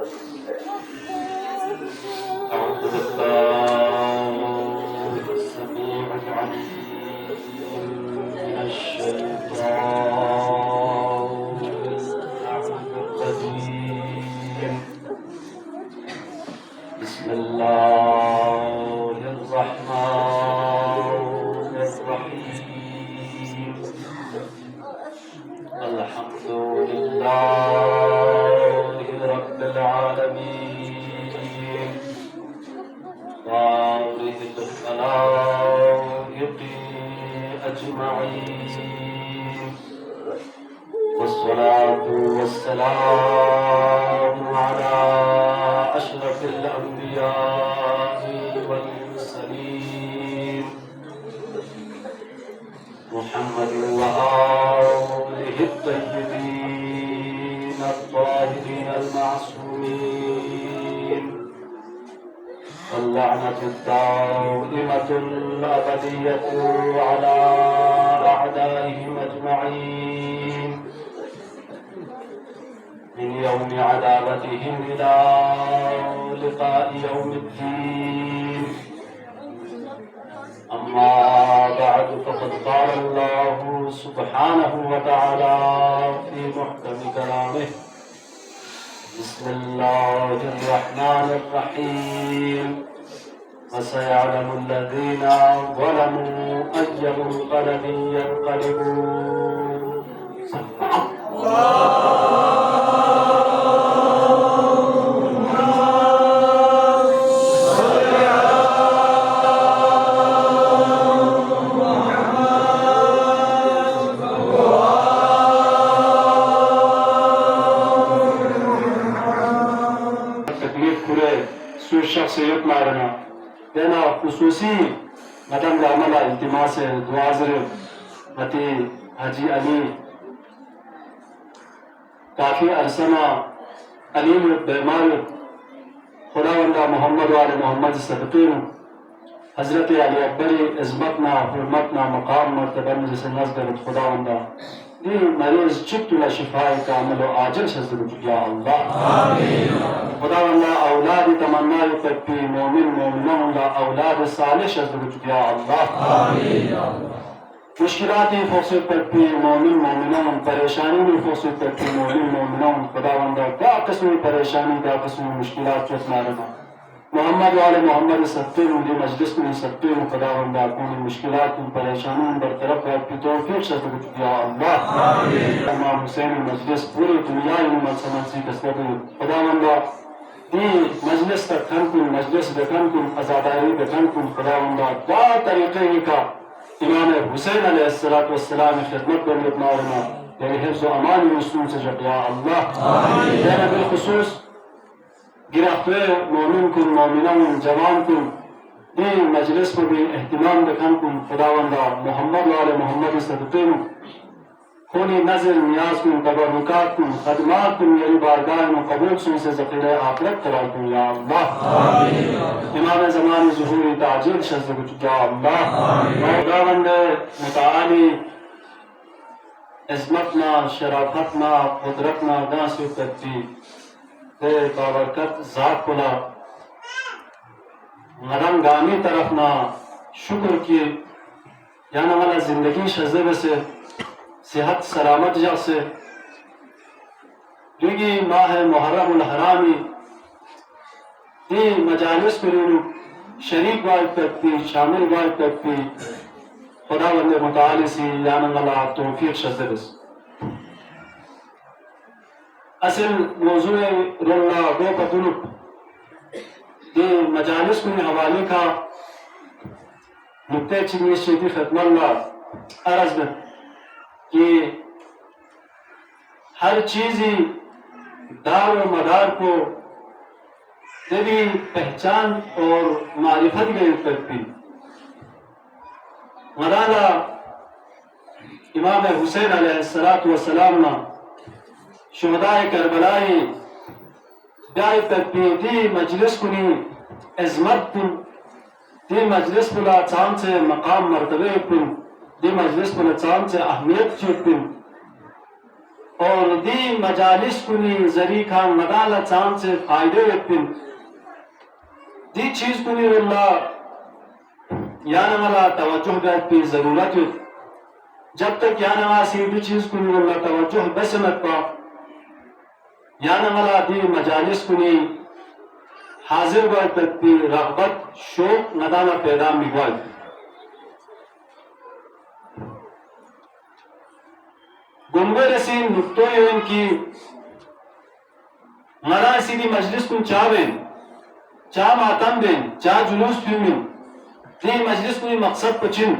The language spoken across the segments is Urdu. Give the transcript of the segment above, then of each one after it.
أعوذ بالله السميع العليم من الشيطان الرجيم. بسم الله الرحمن الرحيم. الحمد لله رب العالمين، خالق الخلائق أجمعين، والصلاة والسلام على أشرف الأنبياء والمرسلين محمد وآله الطيبين الطاهرين المعصومين، واللعنة الدائمة الأبدية على أعدائهم أجمعين من يوم عذابتهم إلى لقاء يوم الدين. أما بعد، فقد قال الله سبحانه وتعالى في محكم كلامه: بسم الله الرحمن الرحيم. وسيعلم الذين ظلموا أي منقلب ينقلبون. شخصیت مارنا دینا خصوصی مدن عملہ التماس دعازر متی حجی علی کافی عرصمہ علیم بیمار خداوندہ محمد وآل محمد صدقین حضرت علی اکبر عظمتنا حرمتنا مقام مرتبہ جسے نزدر خداوندہ دی مریض چت لا شفاء کامل و عاجل شزدر یا اللہ آمین. خداوندہ اولاد تمنا تکفی مومن مومنوں لا اولاد صالح شزدر یا اللہ آمین. مشکلاتی فوسط تکفی مومن مومنوں، پریشانی فوسط تکفی مومن مومنوں. خداوندہ کیا قسم پریشانی کیا قسم مشکلات چوت مارنا محمد والے محمد ستر دی مجلس میں ستر خداوندہ کونی مشکلات پریشانوں برطرف رکھتی توفیق شزدر یا اللہ آمین. امام حسین مجلس پوری دنیا میں سمجھتی کسرت خداوندہ دی مجلس تک کھن کن مجلس بکن کن ازاداری بکن کن خداوندہ دا طریقے کا امام حسین علیہ السلام خدمت کرنے اپنا یعنی حفظ و امان رسول سے جب یا اللہ آمین. یعنی بالخصوص گرفتوے مومن کن مومنان جوان کن دی مجلس کو بھی اہتمام بکن کن خداوندہ محمد والے محمد صدقین خونی نظر نیاز کن تبرکات کن خدمات کن یعنی بارگاہ و قبول سن سے ذخیر آخرت قرار کن یا اللہ آمین. امام زمان ظہوری تعجیل شزد یا اللہ آمین. خداوند متعالی عظمتنا شرافتنا قدرتنا دانسی تکتی دے بابرکت ذات کلا مرنگانی طرفنا شکر کی یعنی والا زندگی شزد سے صحت سلامت جا سے دیگی ماہ محرم الحرامی دی مجالس کرینو شریک باید تکتی شامل باید تکتی خداوند متعالی سی یعنی والا توفیق شزد سے اصل موضوع رولا دو پتنک دی مجالس میں حوالے کا نکتے چنی شیدی ختم اللہ عرض میں کہ ہر چیزی دار و مدار کو تیری پہچان اور معرفت میں کرتی مرانا امام حسین علیہ السلام نا شہداء کربلائی دائی تکتی دی مجلس کنی عظمت کن دی مجلس پلا چاند سے مقام مرتبہ کن دی مجلس پلا چاند سے اہمیت چیت کن اور دی مجالس کنی ذریع خان مدالہ چاند سے فائدے ویپن دی چیز کنی اللہ یعنی ملا توجہ بیت پی ضرورت ہے جب تک یعنی آسی دی چیز کنی اللہ توجہ بسمت پا یعنی ملا دی مجالس کنی حاضر بیت پی رغبت شوق ندامہ پیدا میوال گنگو رسی نکتو یون کی مرا اسی دی مجلس کن چاوین چا ماتم دین چا جلوس پیومین دی مجلس کنی مقصد پچن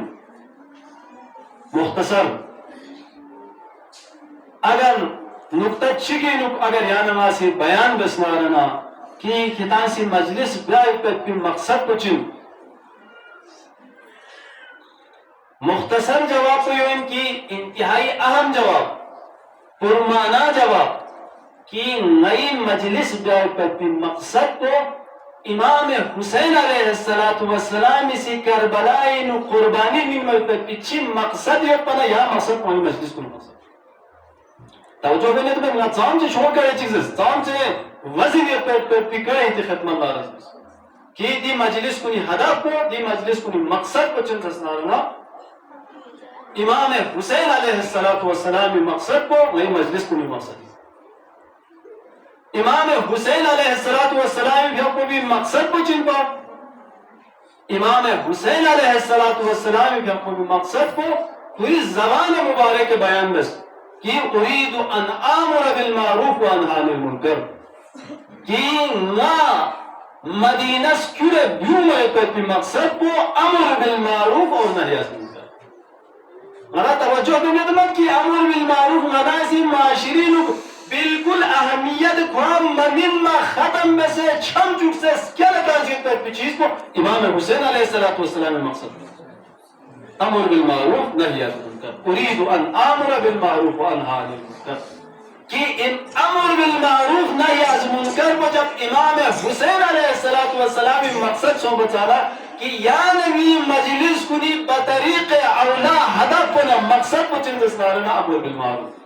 مختصر اگر نکتہ چکی اگر یا نماسی بیان بسنارنا کی کتان سی مجلس بیائی پی مقصد پچن مختصر جواب تو ان کی انتہائی اہم جواب پرمانا جواب کہ نئی مجلس بیائی پی مقصد کو امام حسین علیہ السلام اسی کربلائی نو قربانی میں پیچھے مقصد یہ پنا یا مقصد کوئی مجلس کو مقصد توجہ میں نے تو میں چاہم سے چھوڑ کر یہ چیز چاہم سے وزیر پی کرے تھی ختم اللہ رسول کی دی مجلس کنی ہدف کو دی مجلس کنی مقصد کو چند سنارنا امام حسین علیہ السلام مقصد کو وہی مجلس کنی مقصد امام حسین علیہ السلام کو بھی مقصد کو چن پا امام حسین علیہ السلام کو بھی مقصد کو پوری زبان مبارک بیان بس کہ اريد ان آمر بالمعروف وانہا عن المنکر کہ نا مدینہ سکورے بیوں میں پی مقصد کو امر بالمعروف اور نہی عن المنکر مرا توجہ دنیا دمت کی امر بالمعروف مناسی معاشرین بالکل اہمیت خوام ممما ختم میں سے چھم چک سے کیا لگا جیتا ہے چیز کو امام حسین علیہ السلام مقصد امر بالمعروف نہی عن المنکر اريد ان آمر بالمعروف وانہا عن المنکر کہ ان امر بالمعروف نہی عن المنکر کو جب امام حسین علیہ السلام مقصد سو بچالا کہ یا نبی مجلس کنی بطریق اولا ہدف کنا مقصد کو چندستارنا امر بالمعروف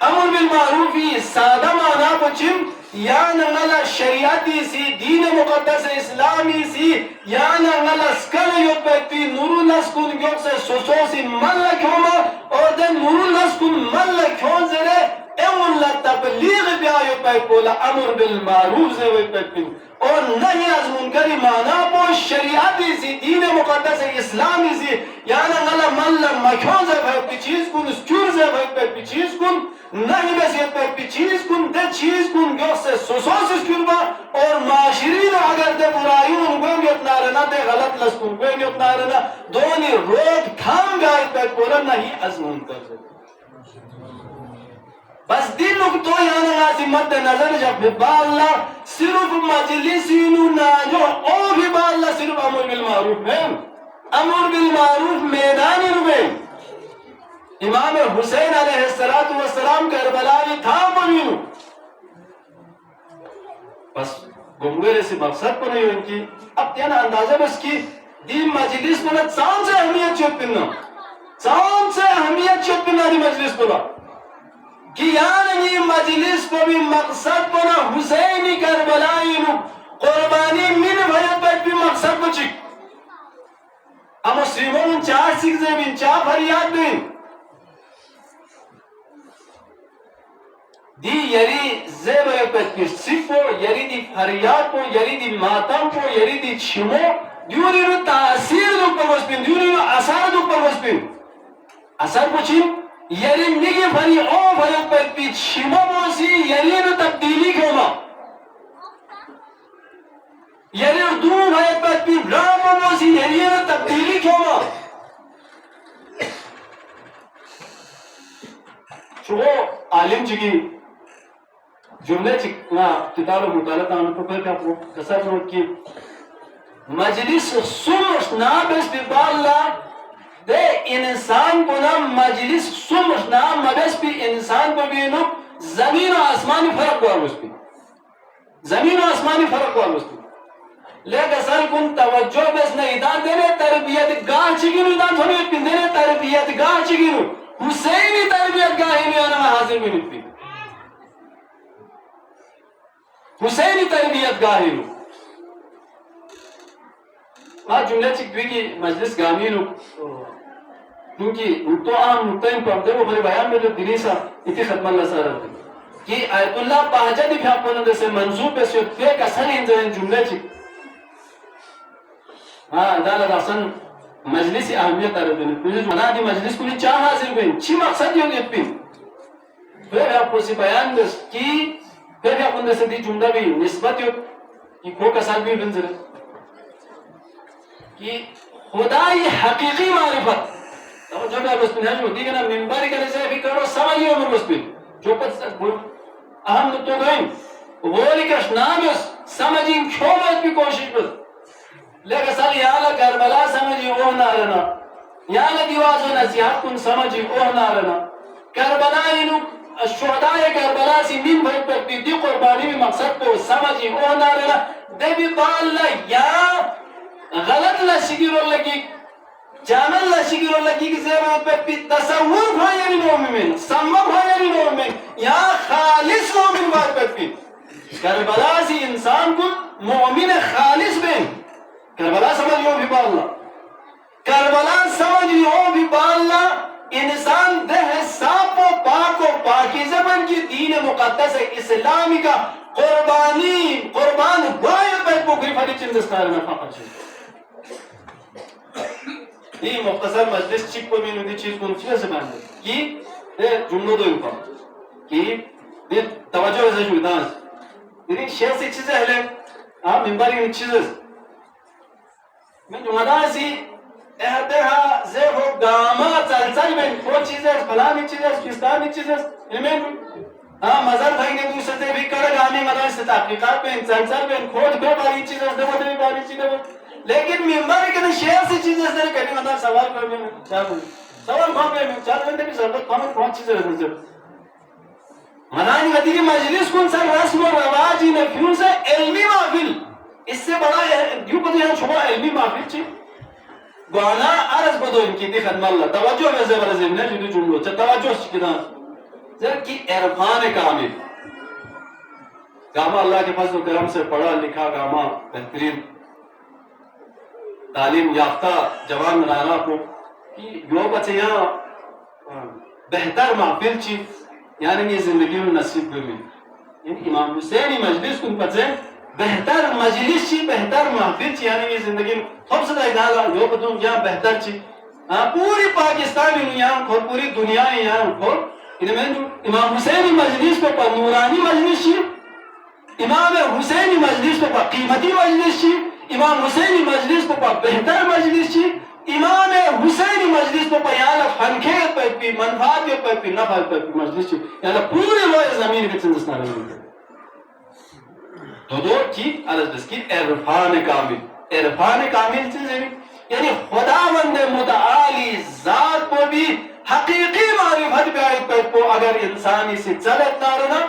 امر بالمعروف ہی سادہ معنی کو چم یا نغلا شریعتی سی دین مقدس اسلامی سی یا نغلا سکن یو پیتی نورو نسکن گیوک سے سوسو سی من لکھوما اور دن نورو نسکن من لکھون زرے اون لتبلیغ بیایو پیپولا امر بالمعروف سے وی پیپین اور نہیں از منکری معنی پو شریعتی سی دین مقدس اسلامی سی یعنی غلا من لمکھون سے بھائی چیز کن سکور سے بھائی چیز کن نہیں بسیت پہ چیز کن دے چیز کن گیوک سے سوسو سے سکون با اور معاشرین اگر دے برائیون گویں گے اتنا رنا دے غلط لسکن گویں گے اتنا رنا دونی روک تھام گائی پہ پورا نہیں از منکر سے بس دن نکتو یعنی ناسی مد نظر جب بالا صرف مجلسینو ناجو او بھی بالا صرف امر بالمعروف میں امر بالمعروف میدانی روے امام حسین علیہ السلام کربلائی تھا بنینو بس گمگرے سے مقصد پر نہیں ان کی اب تیانا اندازہ بس کی دی مجلس پر چاند سے اہمیت چھوٹ پننا چاند سے اہمیت چھوٹ پننا دی مجلس پر کہ یعنی مجلس کو بھی مقصد پر حسینی کربلائی نو قربانی من بھیت پر بھی مقصد کو چک اب مسلمون چاہ سکھزے بھی چاہ فریاد بھی دی یری زیب ایپت کی سکھ کو یری دی فریاد کو یری دی ماتم کو یری دی چھمو دیونی رو تاثیر دو پر وسپین دیونی رو اثار دو پر وسپین اثار کو چھم یری نگی فری او فری پر پی چھمو موسی یری رو تبدیلی کھوما یری رو دو فری پر پی برامو موسی یری رو تبدیلی کھوما چھو عالم چکی جملے چکنا کتاب مطالعہ تانا تو پھر کیا قصر نوٹ کی مجلس سمش نابس بی بالا دے انسان کو نا مجلس سمش نابس بی انسان کو بھی نو زمین و آسمانی فرق ہوا اس پی زمین و آسمانی فرق ہوا اس پی لیکن سر کن توجہ بس نہیں دان دینے تربیت گاہ چگینو دان تھوڑی پندینے تربیت گاہ چگینو حسینی تربیت گاہی میں آنا حاضر بھی نہیں حسینی تربیت گاہی میں آج جملے چکوی کی مجلس گامی لو کیونکہ تو عام نقطۂ پڑھتے وہ بڑے بیان میں جو دلی سا اتی ختم اللہ سا رہتے کہ آیت اللہ پاہجہ دی بھیاں پونن سے منصوب پہ سیوت پہ کسن انزرین جملے چک دالا داسن مجلس اہمیت آردن کیونکہ منا دی مجلس کو چاہ حاضر بین چی مقصد یوں گیت بین پھر آپ کو سی بیان دس کی پھر آپ اندر سے دی جملہ بھی نسبت یوں کہ کو کسان بھی بنزر کہ خدای حقیقی معرفت جو میں بس بن ہے جو دیگه نا منبری کرنے سے بھی کرو سمجھی عمر بس بن جو پس اہم نکتو گئیں غوری کش نامس سمجھیں کیوں بس بھی کوشش بس لیکن سال یالا کربلا سمجھی اوہ نارنا یالا دیواز و نصیحت کن سمجھی اوہ نارنا کربلا انو الشہداء کربلا سی من بھائی پر دی قربانی میں مقصد کو سمجھی اوہ نارنا دے بھی بالا یا غلط لشکر اللہ کی جامل لشکر اللہ کی زیبت پر بھی تصور بھائیری مومن سمم بھائیری مومن یا خالص مومن بات پر بھی کربلا سی انسان کو مومن خالص بین کربلا سمجھیوں بھی باللہ کربلا سمجھیوں بھی باللہ انسان دہ صاف و پاک و پاکیزہ بن کی دین مقدس اسلامی کا قربان غائب پر پکری پھری چندستار میں فقط چھو یہ مختصر مجلس چک کو میں نے چیز کون چیز سے باندھے کہ جملوں دو اوپر کہ توجہ ایسا جو دانس یعنی شیخ سے چیزیں ہلے آپ ممبر کی چیزیں میں جو دانسی احتہا زیب و گاما چلچل میں وہ چیزیں فلانی چیزیں پستانی چیزیں میں مذہب بھائی نے دوسرے سے بھی کرے گامی مدارس سے تحقیقات میں چلچل میں کھوج کو باری چیزیں دبو دبی باری چیزیں لیکن ممبر کے شیخ سے چیزیں اس طرح کرنے مدار سوال کرنے میں چاہ بولے سوال کھوان میں 4 گھنٹے کی ضرورت کھوان کون چیزیں رہنے سے منانی غدی کی مجلس کن سر رسم و رواجی نفیون سے علمی محفل اس سے بڑا یوں پتہ یہاں چھوڑا علمی محفل چی گوانا عرض بدو ان کی دی خدم اللہ توجہ میں زبر زمین ہے جو جملو چاہ توجہ شکدان زر کی عرفان کامل گاما اللہ کے فضل و کرم سے پڑھا لکھا گاما بہترین تعلیم یافتہ جوان منانا کو کہ یوں بچے یہاں بہتر محفل چی یعنی یہ زندگی میں نصیب ہوئی یعنی امام حسینی مجلس کن پچے بہتر مجلس چی بہتر محفل چی یعنی یہ زندگی میں خوب صدا ادھالا یوں بتوں یہاں بہتر چی پوری پاکستان میں یہاں کھول پوری دنیا میں یہاں کھول امام حسینی مجلس کو پا نورانی مجلس چی امام حسینی مجلس کو پا قیمتی مجلس چی امام حسینی مجلس کو پا بہتر مجلس چی امام حسینی مجلس کو پا یہاں فنکیت پر پی منفعات پر پی نفعات پر پی مجلس چی یہاں پوری روئے زمین کے چندستان میں دو کی عرض بس کی عرفان کامل چیزیں یعنی خداوند متعالی ذات کو بھی حقیقی معرفت پہ آئیت پر کو اگر انسانی سے چلت نہ رہنا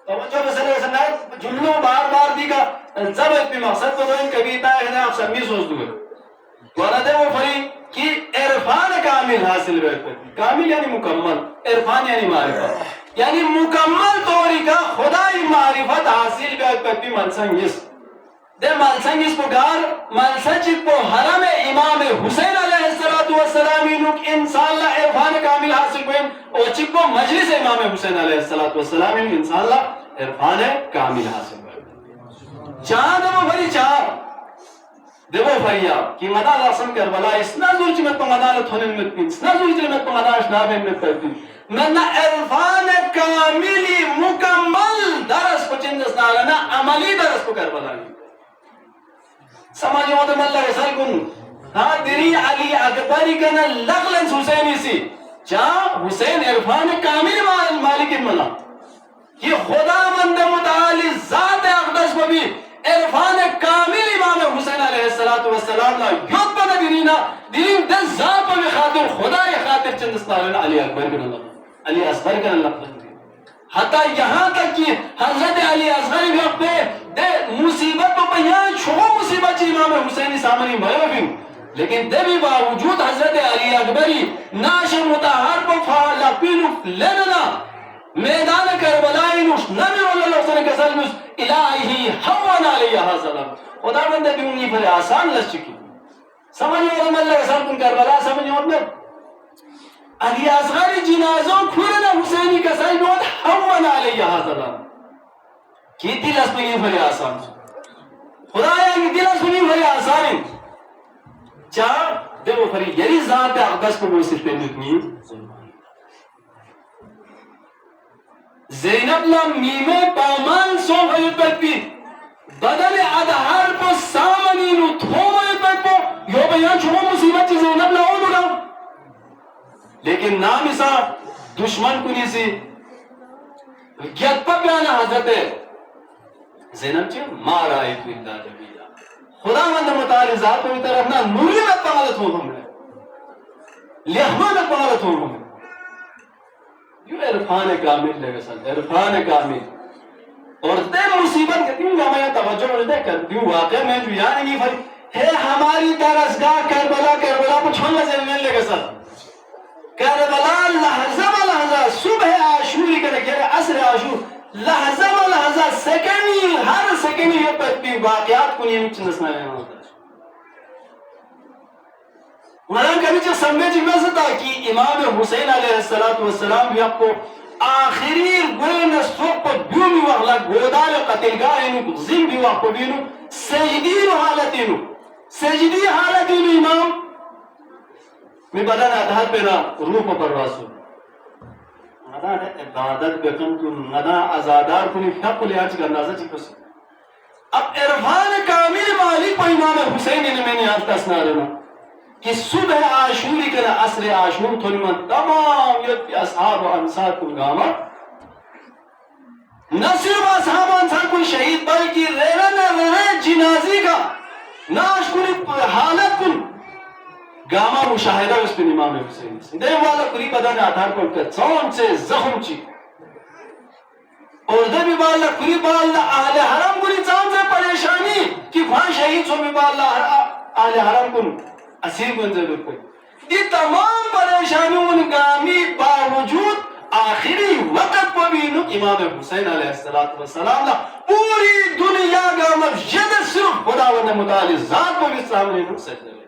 توجہ مسئلہ سنائے جملوں بار بار دیگا زبط پہ مقصد کو دوئن کبھی تاہی ہے آپ سمی سوچ دوئے ورد وہ فری کہ عرفان کامل حاصل ہوئے کامل یعنی مکمل عرفان یعنی معرفت یعنی مکمل طوری کا خدای معرفت حاصل ہوئے پہ منسنگیس دے منسنگیس کو گار منسنجت کو حرم امام حسین علیہ السلام انوک انسان اللہ عرفان کامل حاصل ہوئے اور چک کو مجلس امام حسین علیہ السلام انسان اللہ عرفان کامل حاصل ہوئے چاہ دمو بھری چاہ دیو بھائیا کہ مدال آسان کربلا اسنا زور چی میں تو مدالت ہونے میں پین اسنا زور چی میں تو مدالش نابین میں پین میں عرفان کاملی مکمل درس کو چندستان لنا عملی درس کو کربلا سمجھے ہوتا میں اللہ رسال کن ہاں دری علی اکبری کنا لغلنس حسینی سی جہاں حسین عرفان کامل مالک منا یہ خدا مند متعالی ذات اقدس کو بھی عرفان کامل امام حسین علیہ السلام لا یوت پنا دین دل ذات پر خاطر خدا خاطر چندستان علی اکبر کنا اللہ علی اصغر کنا اللہ حتی یہاں تک کہ حضرت علی اصغر بھی اپنے دے مصیبت تو بیان چھو مصیبت چی امام حسینی سامنی مرے بھی لیکن دبی باوجود حضرت علی اکبری ناش متحر کو فعلا پینو لننا میدان کربلائی نوش نمی اللہ سن کسل نوش الہی حوان علیہ سلام خدا بندے بیونی پر آسان لس چکی سمجھ ہوتا اللہ کسل کن کربلا سمجھ ہوتا علی اصغری جنازوں کھرنا حسینی کسل نوت حوان علیہ سلام کی دل اس پر پر آسان خدا یا کی دل اس پر آسان چاہ دیو فری یری ذات اقدس کو وہ صرف اتنی زینب لم میمے پامان سو غیبت بھی بدل ادھار کو سامنینو تھو غیبت کو یو بیان چھو مصیبت چی زینب لہو بگا لیکن نام اسا دشمن کنی سی گیت پا بیانا حضرت زینب چی مارا ایک اللہ جبیلا خدا مند متعالی ذات ہوئی طرف نا نوری میں پغلت ہوں ہم نے لہمہ میں پغلت ہوں ہم یوں عرفان کامل لے گا سن عرفان کامل اور دے مصیبت کہتی ہوں میں توجہ مجھے کرتی ہوں واقع میں جو یعنی نہیں فری ہے ہماری درسگاہ کربلا کو چھوڑنا سے مل لے گا سن کربلا لحظہ و لحظہ صبح عاشوری کے لئے عصر عاشور لحظہ و لحظہ سیکنی ہر سیکنی یہ پتبی واقعات کو نہیں چنسنا ہے مران کبھی جو سمجھے جی میں ستا کہ امام حسین علیہ السلام بھی آپ کو آخری گوین سوک پر بیومی وقلا گودال قتلگاہ انو زم بھی وقت پر بینو سجدی حالتینو امام میں بدن ادھار پہ نا روح پر راسو مدان عبادت بکن تو مدان ازادار کنی فیق لیا چکا اندازہ چکا سو اب عرفان کامل مالک پہ امام حسین نے میں نے آج تسنا رہنا کہ صبح عاشوری کے عصر عاشور تھوڑی من تمام یہ اصحاب و انصار کن گاما نہ صرف اصحاب و انصار کن شہید بلکہ ریرے جنازی کا ناش کنی حالت کن گاما مشاہدہ اس پر امام حسین دے والا کری بدن آدھار کو چون سے زخم چی اور دے بھی بالا کری بالا اہل حرم کری چون سے پریشانی کہ وہاں شہید سو بھی بالا اہل حرم کن اسیر کن ضرور کوئی یہ تمام پریشانیوں گامی باوجود آخری وقت کو بھی امام حسین علیہ السلام پوری دنیا کا مسجد صرف خداوند متعالی ذات کو بھی سامنے سجدہ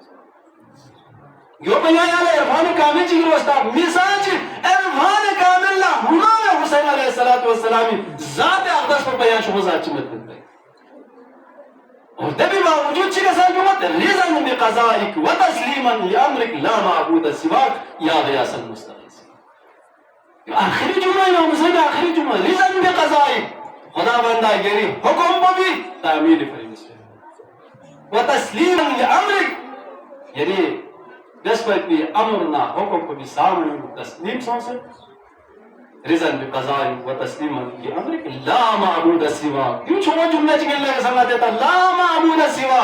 یو بیان علی عرفان کامل چی گروستا مثال چی عرفان کامل لا امام حسین علیہ السلام ذات اقدس پر بیان شما ذات چی مدد ہے اور دبی باوجود چی کسا جمعت رضا بقضائک و تسلیما لامرک لا معبود سواک یا غیاس المستقیس آخری جمعہ امام حسین آخری جمعہ رضا بقضائک خدا بندہ گری حکم کو بھی تعمیل فرمس و تسلیما لامرک یعنی نسبت بھی امرنا حکم کو بھی سامنے تسلیم سوچے رضن بقضاء و تسلیم کی امر کہ لا معبود سوا کیوں چھوڑا جملہ چکے اللہ کا سمجھ دیتا لا معبود سوا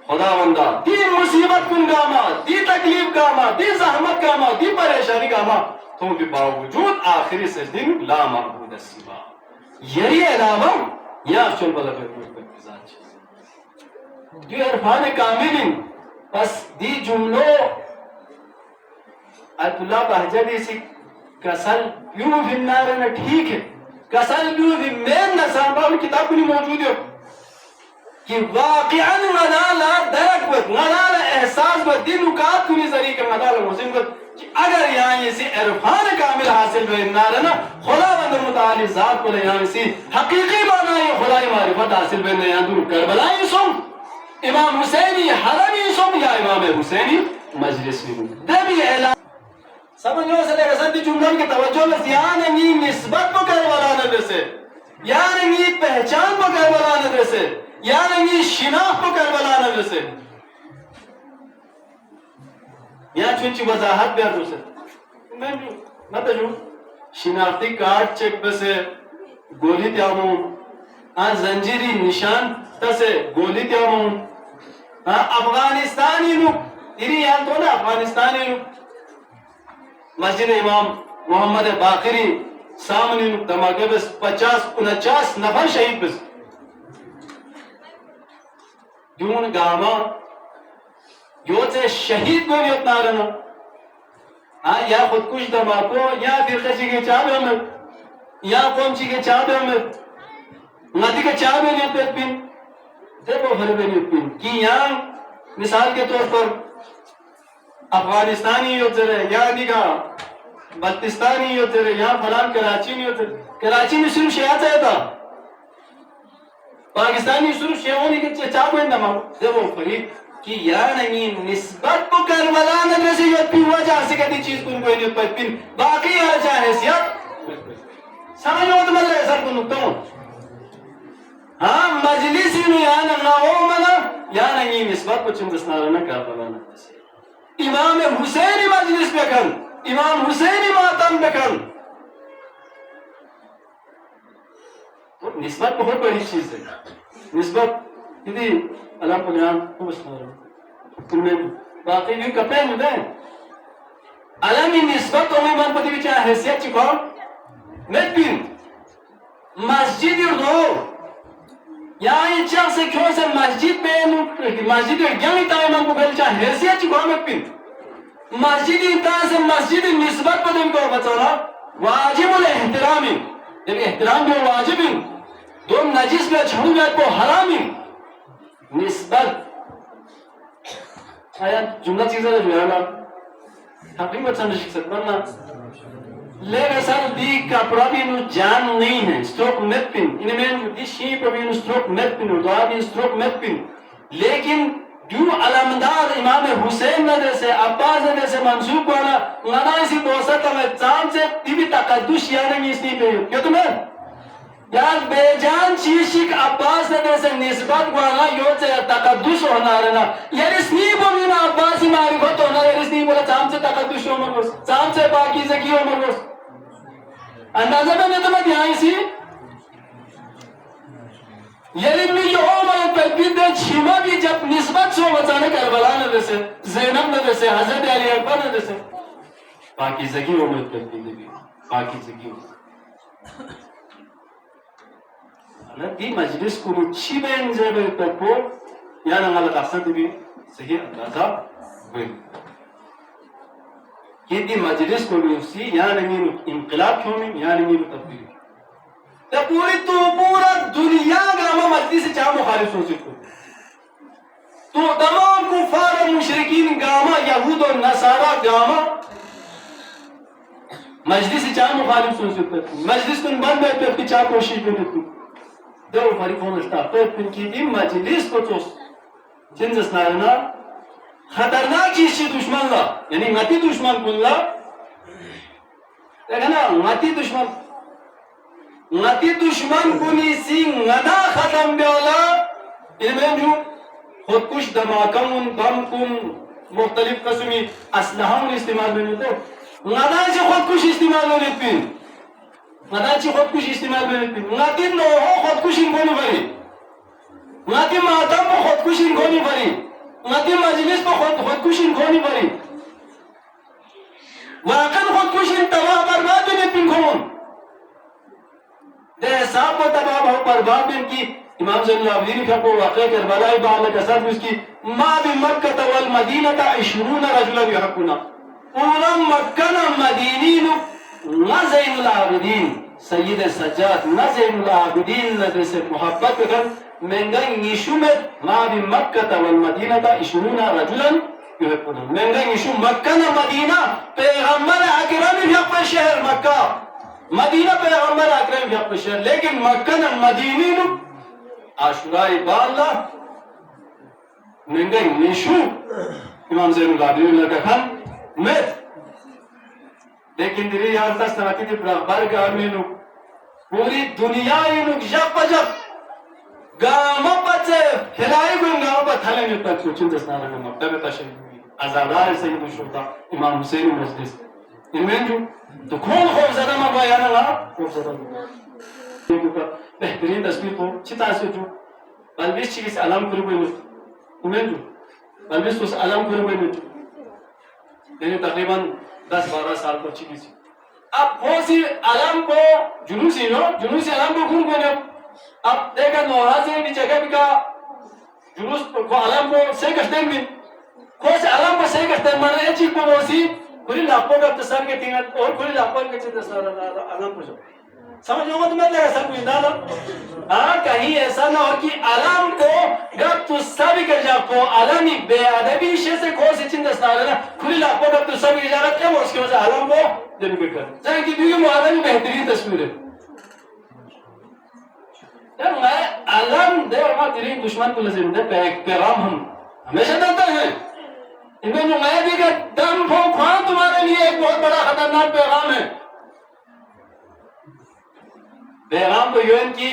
خدا بندہ دی مصیبت کن گاما دی تکلیف گاما دی زحمت گاما دی پریشانی گاما تو بھی باوجود آخری سجدی میں لا معبود سوا یہی علاوہ یا چل بلا پر ذات چیز دی عرفان کاملین بس دی جملو آیت اللہ بہجدی سی کسل بیو بھی نارنا ٹھیک ہے کسل بیو بھی مین نسان باہر کتاب کنی موجود ہے کہ واقعاً ندالا درک بد ندالا احساس بد دی نکات کنی ذریع کر ندالا محسن بد اگر یہاں اسی عرفان کامل حاصل ہوئے نارنا خدا بندر متعالی ذات کو یہاں اسی حقیقی معنی خدای معرفت حاصل ہوئے یہاں دور کربلائی سن امام حسینی حرمی سم یا امام حسینی مجلس میں دبی اعلان سمجھو سے لے رسد جملہ کی توجہ میں یعنی نسبت کو کربلا نبی سے یعنی پہچان کو کربلا نبی سے یعنی شناخت کو کربلا نبی سے یہاں چونچی وضاحت بیار دو سے میں تجھو شناختی کارڈ چیک بسے گولی تیاموں آن زنجیری نشان تسے گولی تیاموں افغانستانی نو تیری یاد تو نا افغانستانی نو مسجد امام محمد باقری سامنے نو دماغے بس 50-49 نفر شہید بس دون گاما یوت شہید کو نیت نارنا یا خودکش دماکو یا فرقه چی که چابه همه یا قوم چی که چابه همه نتی که چابه نیت پیت بین دیکھو فربے نیت بین کی یہاں مثال کے طور پر افغانستانی ہوتے رہے یا نگاہ بلتستانی ہوتے رہے یہاں فلان کراچی نہیں ہوتے کراچی میں صرف شیعہ ہے تھا پاکستانی صرف شیعوں نے کہ چابه اندما دیکھو فرید کہ یا نہیں نسبت کو کربلا مدرسے یوت پی ہوا جا سکے دی چیز کن کوئی نیت پر پین باقی آ جا حیثیت سمجھ ہوت مدرسے سر کو نکتوں ہاں مجلسی نو یا نگاہو منا یا نہیں نسبت کو چندسنارنا کربلا مدرسے امام حسین مجلس بکن امام حسین ماتم بکن نسبت بہت بڑی چیز ہے نسبت یدی اللہ کو جان خوب اسنار ان میں باقی بھی کپڑے مدے علمی نسبت اومی من پتی بچہ حیثیت چکا مت بین مسجد اردو یا این چاق سے کیوں سے مسجد پہ مسجد گیانی تائی من کو بچہ حیثیت چکا مت بین مسجد انتہا سے مسجد نسبت پتی کو بچانا واجب الاحترامی جب احترام بھی واجب دو نجیس پہ چھوڑ گئے کو حرامی نسبت آیا جملہ چیزیں جو ہے نا حقیقت سمجھ سکتا نا لیکن اصل دی کپڑا بھی انہوں جان نہیں ہے سٹروک مت پن انہیں میں دی شیپ بھی انہوں سٹروک مت پن دعا بھی سٹروک مت پن لیکن جو علمدار امام حسین نے سے عباس نے سے منصوب والا منا اسی دوستا میں چاند سے دی بھی تقدس یعنی اس نہیں پہ کیا تمہیں یار بے جان چیشک عباس نے سے نسبت والا یو سے تقدس ہونا رہنا یار اس نہیں بولی نا عباسی معرفت ہونا یار اس نہیں بولا چاند سے تقدس عمر گوس چاند سے باقی زکی عمر گوس اندازہ میں نے تو میں دھیان سی یعنی میں جو عمر تکبیر دے چھما بھی جب نسبت سو بچانے کربلا نے سے زینب نے سے حضرت علی اکبر نے سے باقی زکی عمر تکبیر بھی باقی زکی عمر دی مجلس کو چی بین زیبه تکو یا نغلق احسن بھی صحیح اندازہ ہوئی یہ دی مجلس کو بھی یا نمین انقلاب کیوں میں یا نمین تبدیلی تا پوری تو پورا دنیا گاما مجلس چاہ مخالف ہو سکو تو تمام کفار مشرکین گاما یہود و نصارہ گاما مجلس چاہ مخالف ہو سکو مجلس کن بند بیٹھے اپنی چاہ کوشش بنتو دو فريقون اشتاقوا من كيدين مجلس كتوس جنس نارنا خطرناك شيء دشمن لا يعني غتي دشمن كن لا لكن غتي دشمن كوني سين غدا ختم بيولا إلمن جو خودکش دماغون بمكم مختلف قسمي أسلحة استعمال بنيتو غدا سے خودکش استعمال بنيتين غدا چی خودکش استعمال بنیدیم غدی نوها خودکش اینگونی بری غدی مادم با خودکش اینگونی بری غدی مجلس با خودکش اینگونی بری واقعا خودکش این تباه برباد بنیدیم کن ده حساب با تباه برباد بین کی امام زین العابدین کا کو واقع کربلائی بعد کسر اس کی ما بمکہ والمدینہ 20 رجلا یحقنا پورا مکہ مدینین نزین العابدین سید سجاد نزین العابدین ندر سے محبت کر منگن نیشومت ما بمکہ والمدینہ 20 رجلا یحقنا منگن نیشو مکہ مدینہ پیغمبر اکرم بھی اپنے شہر مکہ مدینہ پیغمبر اکرم بھی اپنے شہر لیکن مکہ مدینین عاشورائی بالا منگن نیشو امام زین العابدین لگا کھن مت لیکن دیری یار تس نواتی دی برگ آمینو پوری دنیا اینو جب جب گاما پچے ہلائی گوئن گاما پا تھلیں تک سوچن دسنانا گا مکتب تشریفی ازادار سید الشرطہ امام حسین مجلس ان میں جو تو کون خوف زدہ مگوا یانا لا خوف زدہ مگوا بہترین تصویر کو چھتا سے جو بلبیس چیز علام کرو گئے ان میں جو بلبیس تو علام کرو گئے یعنی تقریباً 10-12 سال کو چکی سی اب وہ سی علم کو جنوسی علم کو کھول گئے اب دیکھا نوحہ سے بھی جگہ بھی کہا جنوس کو علم کو سے کشتیں بھی کوس علم کو صحیح کرتے مانا ہے چیز کو موسی کلی لاپوں کا تصار کے تینگا اور کلی لاپوں کے چیز تصار علم کو جو سمجھ لوگوں تو میں لگا سب کو اندالا ہاں کہیں ایسا نہ ہو کہ علم کو گب تو سبھی کر جا کو علمی بے عدبی شے سے کوسی چیز تصار ہے کلی لاپوں کا تو سبھی اجارت کیا اس کی وجہ علم کو دن کے کر چاہے کہ دیگی معلمی بہترین تصویر ہے یار میں علم دے اور ماں تیرین دشمن کو لازم دے پیغام ہم ہمیشہ دیتا ہے ان میں نمائے بھی کہ دم پھو خوان تمہارے لیے ایک بہت بڑا خطرناک پیغام ہے پیغام کو یوں کی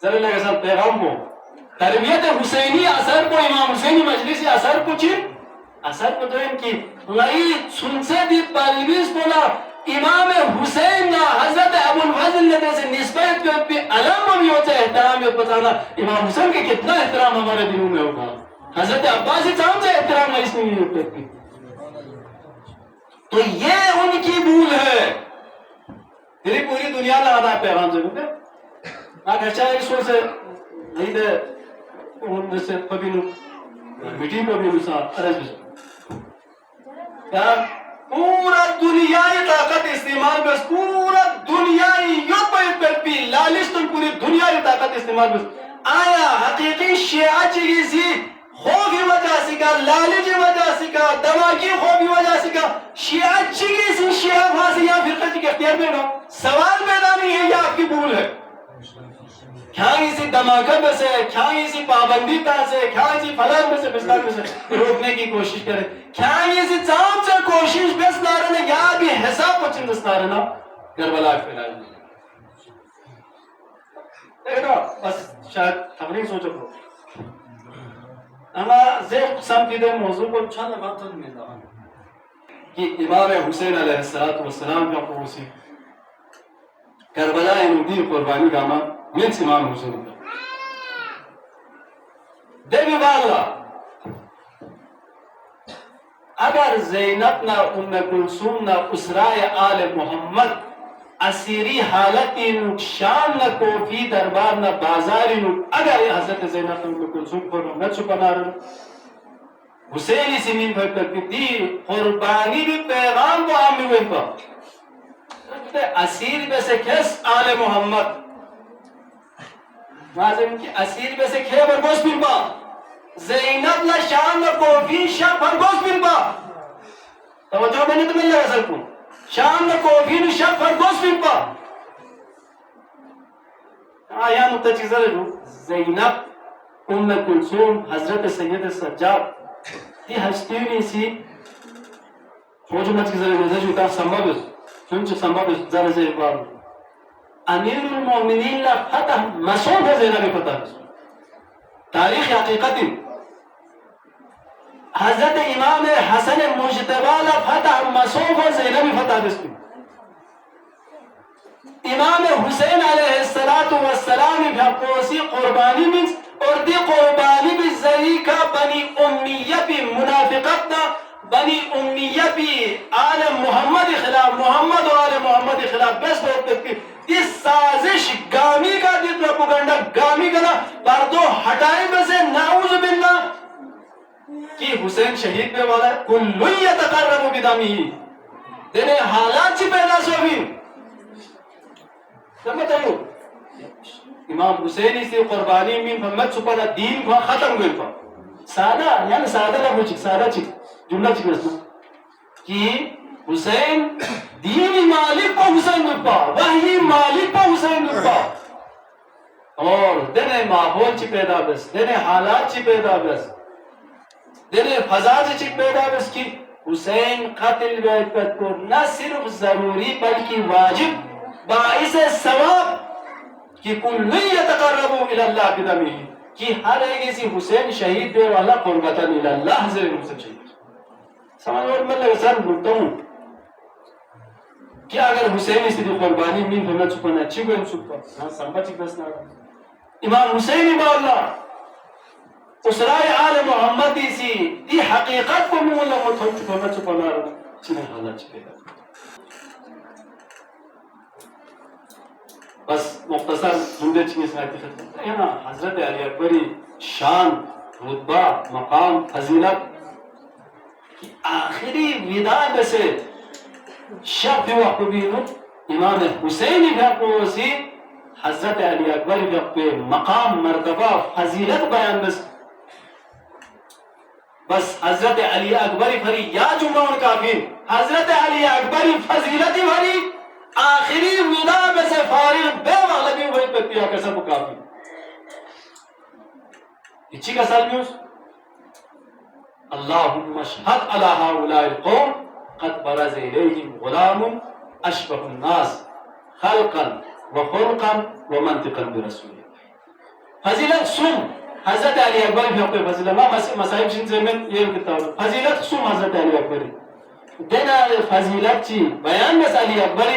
ذرا لگا صاحب پیغام کو تربیت حسینی اثر کو امام حسینی مجلسی اثر کو چین اثر کو تو ان کی لئی سنسے دی پالویز بولا امام حسین نا حضرت ابو الفضل نے سے نسبت پہ علم بھی ہوتا ہے احترام بتانا امام حسین کے کتنا احترام ہمارے دلوں میں ہوگا حضرت عباس چاہم سے احترام اس میں نہیں ہوتے تو یہ ان کی بھول ہے تیری پوری دنیا لگا پیغام سے آگے چاہے اس سے نہیں دے ان سے کبھی میٹنگ کو بھی مثال عرض بھی پورا دنیای طاقت استعمال بس پورا دنیای یوپیت پر بھی لالش تم پوری دنیای طاقت استعمال بس آیا حقیقی شیعہ چیزی سی خوفی وجہ سکا لالچی وجہ سکا دماغی خوفی وجہ سکا شیعہ چیزی سی شیعہ پھانسی یا فرقہ چی کے اختیار میں گا سوال پیدا نہیں ہے یہ آپ کی بھول ہے کیا اسی دماغت میں سے کیا اسی پابندی تا سے کیا اسی فلان میں سے بسلان میں سے روکنے کی کوشش کرے کیا اسی چاہم سے کوشش بس دارنے یا بھی حساب کو چندس دارنا کربلا فیلائی دیکھنا بس شاید خبریں سوچو کو اما زیر قسم کی دے موضوع کو چند بات تو نہیں دا کہ امام حسین علیہ السلام کا قوسی کربلا انودی قربانی کا ماں من امام حسین کا دیوی بالا اگر زینب نا ام کلثوم نا اسرائے آل محمد اسیری حالتی نقشان نہ کوفی دربار نہ بازاری نو اگر حضرت زینب ام کلثوم پر نہ چھپنا رہا حسینی سمین پر کرتی دی قربانی بھی پیغام کو عام ہوئے پر اسیر میں سے کس آل محمد معظم کی اسیر میں سے کھے برگوش پھر زینب لا شان لا کوفی شاہ برگوش پھر توجہ میں نے تو مل لگا سکوں شان لا کوفی نو شاہ برگوش پھر آیا نکتہ چیزہ لگو زینب ام کلثوم حضرت سید سجاد دی ہستیونی سی فوجو مچ چیزہ لگو زیجو تا سمبابس چونچہ سمبابس زر زیر بارو امیر المومنین لا فتح مسعود ہے زینب فتح تاریخ حقیقت حضرت امام حسن مجتبی لا فتح مسعود ہے زینب فتح بسکو امام حسین علیہ السلام بھی پوسی قربانی میں اور دی قربانی بھی ذریعہ بنی امیہ بھی منافقتنا بنی امیہ بھی آل محمد خلاف محمد و آل محمد خلاف بس بہت تکی اس سازش گامی کا دی پروپگنڈا گامی کا نا پردو ہٹائی بسے نعوذ باللہ کہ حسین شہید پہ والا ہے کلو یتقرب بدمی دینے حالات چی پیدا سو بھی سمجھ آئیو امام حسینی سے قربانی میں محمد سپنا دین کو ختم گئے پا سادہ یعنی سادہ لگو چک سادہ چک جملہ چک رسنا کہ حسین دین مالک پا حسین دپا وحی مالک پا حسین دپا اور دینے ماحول چی پیدا بس دینے حالات چی پیدا بس دینے فضا چی پیدا بس کی حسین قتل بیعت کو نہ صرف ضروری بلکہ واجب باعث ثواب کہ کل یتقربوا الی اللہ بدمہ کہ ہر ایک اسی حسین شہید دے والا قربتا الی اللہ حضر حسین شہید سمجھ اور میں لگا سر بولتا ہوں کہ اگر حسین اسی دی قربانی میں بھنا چھپانا اچھی کو ان چھپا ہاں سمبا چک بس نہ امام حسین مولا اسرائے آل محمد اسی دی حقیقت کو مولا مطلب چھپانا چنے حالات چکے گا بس مختصر جملے چنگی سناتی ختم ہے نا حضرت علی اکبری شان رتبہ مقام فضیلت کی آخری وداع سے شب وقت بینو امام حسین بھائی حضرت علی اکبر بھائی مقام مرتبہ فضیلت بیان بس حضرت علی اکبر بھری یا جمعہ کافی حضرت علی اکبر فضیلت بھری آخری وداع میں سے فارغ بے والدی وہی پہ پیا کر سب کافی اچھی کا سالمیوس اللہم اشہد علی ہؤلاء القوم قد برز الیہم غلام اشبہ الناس خلقا وخلقا ومنطقا برسول فضیلت سن حضرت علی اکبر بھی فضیلت ما مسائب شن زمین یہ کتاب فضیلت سن حضرت علی اکبر دینا فضیلت چی بیان بس علی اکبر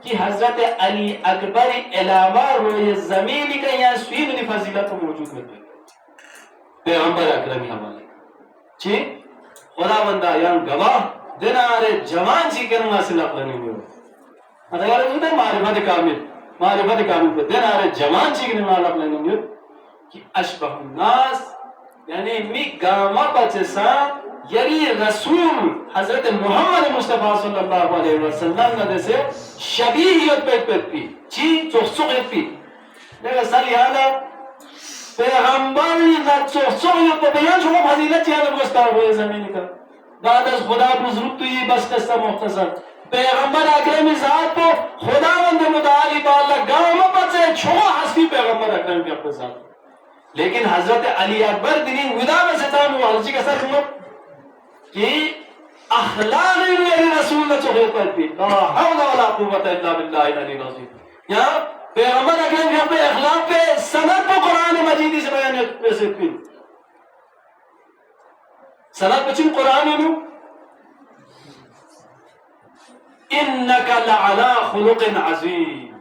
کہ حضرت علی اکبر علاوہ روی زمین کا یہاں سوی منی فضیلت موجود ہوتے پیغمبر اکرمی حوالے چی خدا بندہ یہاں گواہ دینا آرے جوان چی کرنا سلاق لنی ہوئے اگر انہیں معرفت کامل پر دینا آرے جوان چی کرنا سلاق لنی ہوئے کہ اشبہ الناس یعنی می گاما پچسا یعنی رسول حضرت محمد مصطفیٰ صلی اللہ علیہ وسلم نے سے شبیہیت پیت پی چی چوخصوخیت پی لیکن سالی حالا پیغمبر چوخصوخیت پی بیان شما فضیلت چیانا گستار ہوئے زمینی کا بعد از خدا بزرگ تو یہ بس قصہ مختصر پیغمبر اکرم ذات کو خدا وند متعالی بالا گاما پچے چھوڑا حسبی پیغمبر اکرم کی اپنے ذات لیکن حضرت علی اکبر دنی ودا میں ستان ہوا حضرت کسا ہوا کہ اخلاق میرے رسول نے چوہے پر بھی لا حول ولا قوت الا باللہ العلی العظیم یہاں پیغمبر اکرم کے اپنے اخلاق پہ سند کو قرآن مجیدی سے بیان پیسے پی سند پچھن قرآن انہوں انکا لعلا خلق عظیم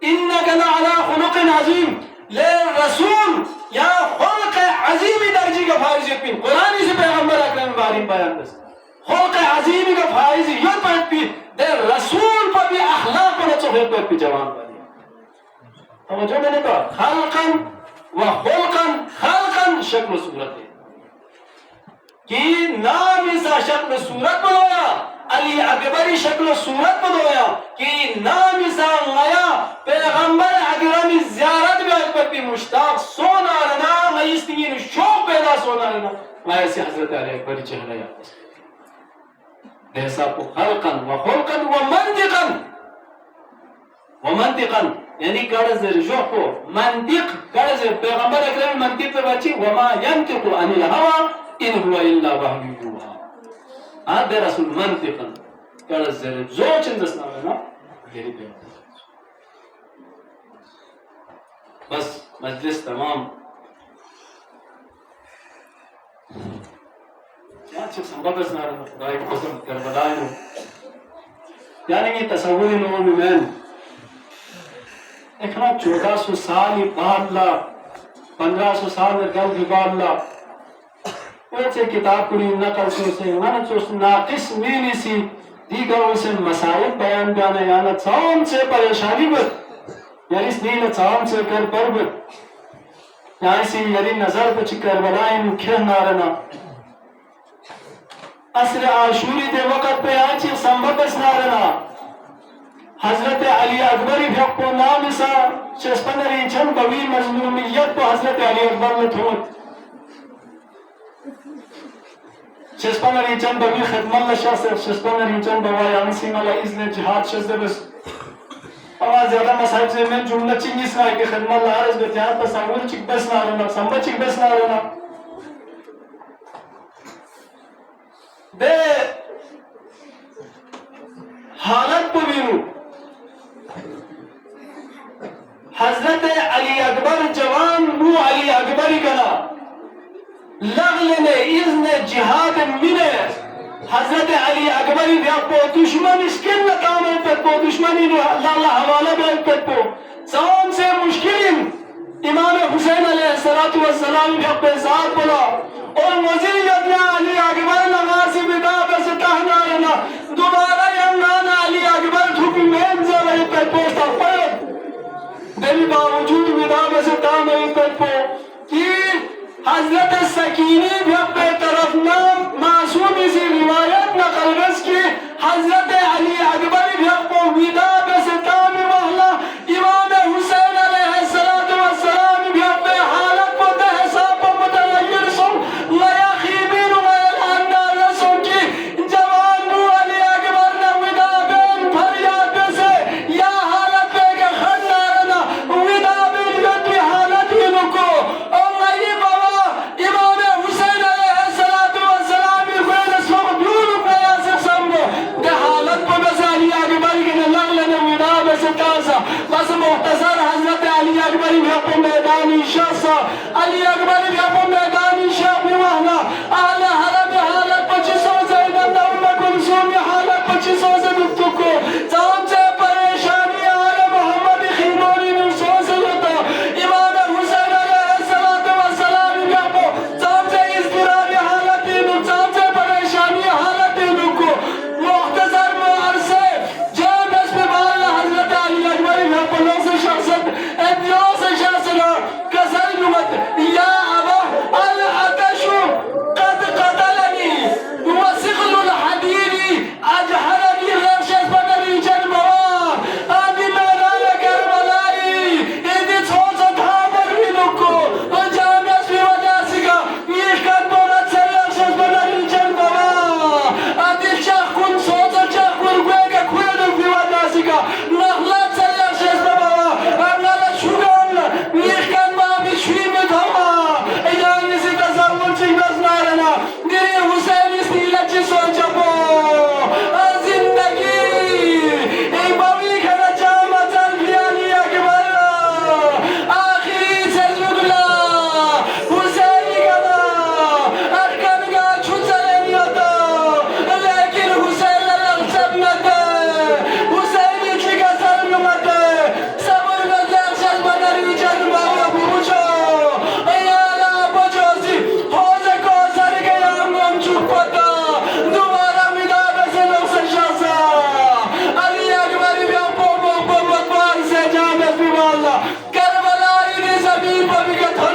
انکا لعلا خلق عظیم لے رسول یا خلق عظیمی درجی کا فائزیت پین قرآنی سے پیغمبر اکرم باریم بیان دست خلق عظیمی کا فائزیت پین دے رسول پر بھی اخلاق پر چوہے پر بھی جوان بانی توجہ میں نے کہا خلقا و خلقا خلقا شکل و صورت ہے کہ نامی سا شکل و صورت بنایا علی اکبری شکل و صورت بنایا کہ نامی سا غیا پیغمبر اکرمی زیارت بھی اکبر بھی مشتاق سونا رنا غیستین شوق پیدا سونا رنا میں ایسی حضرت علی اکبری چہرہ یاد لہذا کو خلقا و خلقا و منطقا یعنی قرض رجوع کو منطق قرض پیغمبر اکرمی منطق پر بچی وما ينطق عن الهوى ان هو الا وحی یوحى ہاں دے رسول منطقا قرض رجوع چندس نام ہے نا یہی پیغمبر بس مجلس تمام کیا چھو سنبھا بس نہ رہا خدای کو قسم کربلائے نو یعنی یہ تصوری نو میں ایک نا 1400 سالی بادلہ 1500 سال میں گل بھی بادلہ ویسے کتاب کری نقل سے مانا چوس ناقص مینی سی دیگروں سے مسائل بیان جانا یانا چاہم سے پریشانی بد یعنی اس نیل چاہم سے کر پر بد یعنی سی یعنی نظر پچھ کربلائیں کھر نارنا عصر عاشوری دے وقت پہ آچی سنبتس نارنا حضرت علی اکبری بھیک کو نام سا چسپنری چند بوی مظلومیت کو حضرت علی اکبر میں تھوت چسپنری چند بوی خدم اللہ شاہ سے چسپنری چند بوی آنسی مالا اذن جہاد شزد بس اور زیادہ مسائب سے میں جملہ چنگیس نہ ہے کہ خدم اللہ عرض بتیان تصور چک بس نہ رہنا سنبا چک بس نہ رہنا دے حالت کو بیرو حضرت علی اکبر جوان نو علی اکبری کنا لغل نے اذن جہاد منے حضرت علی اکبری بھی آپ کو دشمن اسکن نکام ہے پر کو دشمنی اللہ حوالہ بھی پر کو سوام سے مشکلین امام حسین علیہ السلام بھی اپنے ذات بلا اور وزیت نے علی اکبر نغاسی بدا بس تہنا رہنا دوبارہ یمنانا علی اکبر تھوکی مینزہ رہی پر پوستا پڑھ دلی باوجود بدا بس تہنا رہی پر پو کہ حضرت سکینی بھی اپنے طرف نام معصومی سی روایت نقل رس کی حضرت علی اکبر بھی اپنے ویدہ بستان محلہ امام حسین علیہ السلام بھی اپنے حالت متحساب و متغیر سن لیا خیبین ویلانہ رسوں کی جوان نو علی اکبر نے ویدہ بین پھریاد سے یا حالت بے کے خندارنا ویدہ بین یدی حالت ہی نکو اللہ یہ بابا امام حسین علیہ السلام خیر اسلام بیولو نیا سے سمبو دے حالت کو بس علی اکبر کی لغلن ویدہ بس تازہ بس مختصر حضرت علی اکبر بھی اپنے میدانی شخصا علی اکبر بھی اپنے میدانی شخص بھی وحنا اہل حرم حالت پچیسوں سے ام کلثوم حالت پچیسوں سے گفتگو کو تمام سے پریشانی آل محمد خیمونی نفسوں سے لیتا امام حسین علیہ السلام بھی اپنے تمام سے اضطراری حالت تمام سے پریشانی حالت کو مختصر معرصے جب اس پہ بارنا حضرت علی اکبر بھی اپنے سے شخصت ادیوں سے شخصنا کسر نمت یا ابا العتش قد قتلنی وسقل الحدید اجحرنی رشد بدری جنبوا آدی میدان کربلائی ایدی چھوچا دھابر بھی لکو جامعس بھی وجہ سکا یہ قد بولت سے رشد بدری جنبوا آدی چاہ کن سوچا چاہ کن گوے کے کھوئے بھی وجہ سکا نخلت سے رشد بدوا اگلت شگان یہ قد بابی شوی میں دھوا ایجانی سی تصور چک نزنارنا میری حسین اس نیلت چی سوچا پو زندگی ایک باوی کھنا چاہما چل بیانی اکبر آخری سے زگلا حسینی کنا ارکن گا چھوٹ سلینی ہوتا لیکن حسین لرخصب نتے حسینی چکا سر نمتے صبر میں لرخصب بدری جن بابا بوچھو ایالا بچوسی حوض کو سر کے آمم چھوٹ پتا دوبارہ ویدہ بسے لوگ شخصا علی اکبر بھی اپو بطوان سے جامعت بھی والا کربلائی دی زمین پر بھی کتھا